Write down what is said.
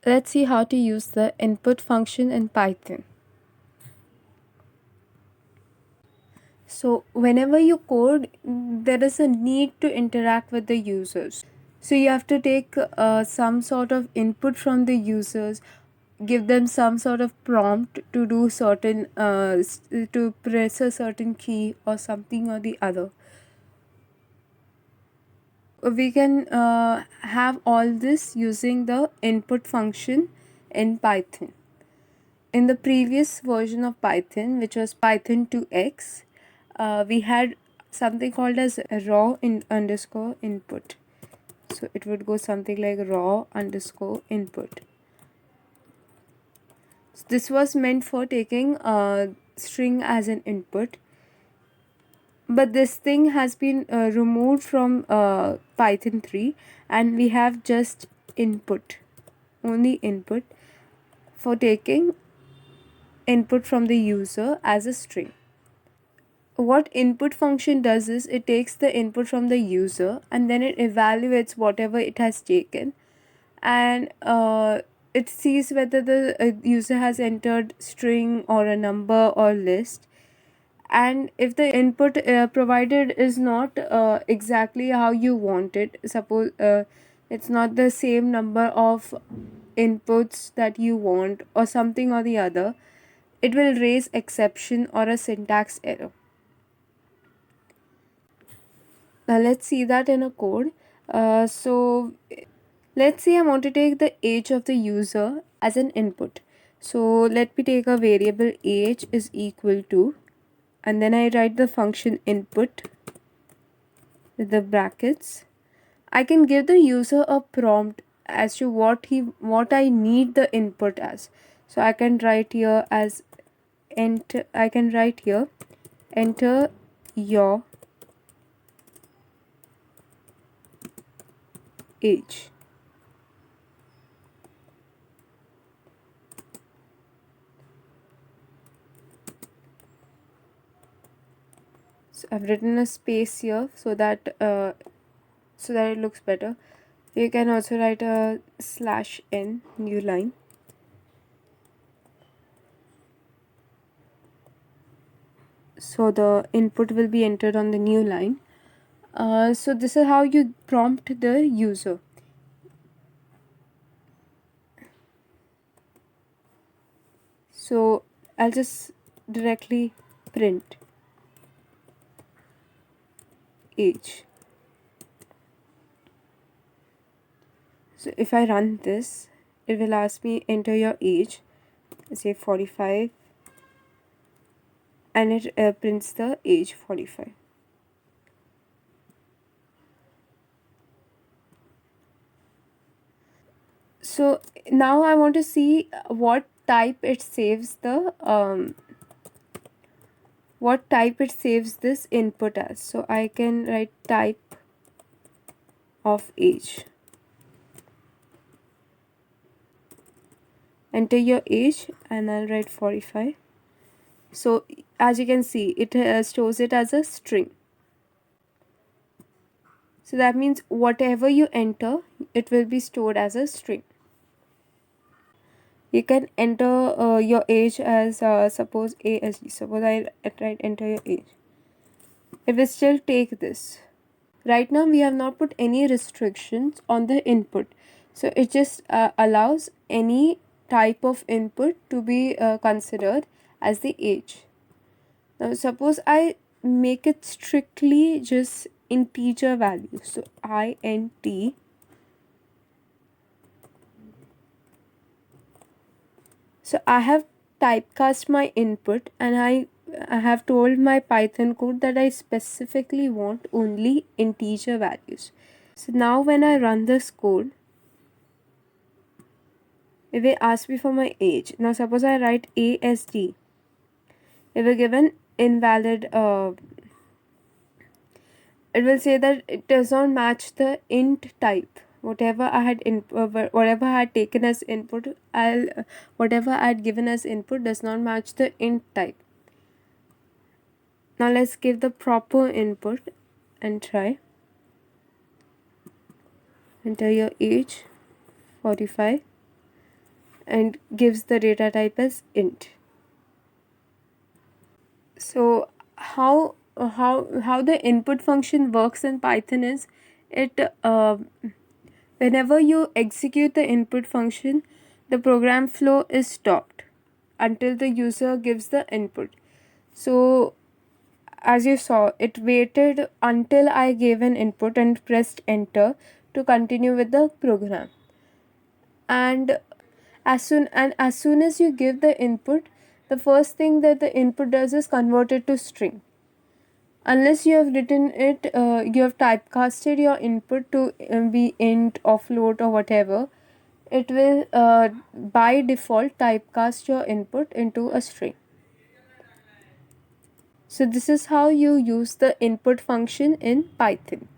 Let's see how to use the input function in Python. So whenever you code, there is a need to interact with the users. So you have to take some sort of input from the users, give them some sort of prompt to do certain, to press a certain key or something or the other. We can have all this using the input function in Python. In the previous version of Python, which was Python 2x, we had something called as raw underscore input. So it would go something like raw underscore input. So this was meant for taking a string as an input, but this thing has been removed from Python 3, and we have just input, only input, for taking input from the user as a string. What input function does is it takes the input from the user and then it evaluates whatever it has taken, and it sees whether the user has entered string or a number or list. And if the input provided is not exactly how you want it, suppose it's not the same number of inputs that you want or something or the other, it will raise exception or a syntax error. Now let's see that in a code. So let's say I want to take the age of the user as an input. So let me take a variable age is equal to, and then I write the function input with the brackets. I can give the user a prompt as to what I need the input as. So I can write here as enter your age. So I've written a space here so that it looks better. You can also write a /n new line. So the input will be entered on the new line. So this is how you prompt the user. So I'll just directly print age. So if I run this, it will ask me enter your age, say 45, and it prints the age 45. So now I want to see what type it saves this input as. So I can write type of age. Enter your age and I'll write 45. So as you can see, it stores it as a string. So that means whatever you enter, it will be stored as a string. You can enter your age as suppose ASD. Suppose I write enter your age. It will still take this. Right now we have not put any restrictions on the input. So it just allows any type of input to be considered as the age. Now suppose I make it strictly just integer value. So int. So I have typecast my input and I have told my Python code that I specifically want only integer values. So now when I run this code, it will ask me for my age. Now suppose I write ASD. It will give an invalid, it will say that it does not match the int type. Whatever I had taken as input, whatever I had given as input does not match the int type. Now let's give the proper input and try. Enter your age 45. and gives the data type as int. So how the input function works in Python is, it whenever you execute the input function, the program flow is stopped until the user gives the input. So as you saw, it waited until I gave an input and pressed enter to continue with the program. And as soon as you give the input, the first thing that the input does is convert it to string. Unless you have written it, you have typecasted your input to be int or float or whatever, it will by default typecast your input into a string. So this is how you use the input function in Python.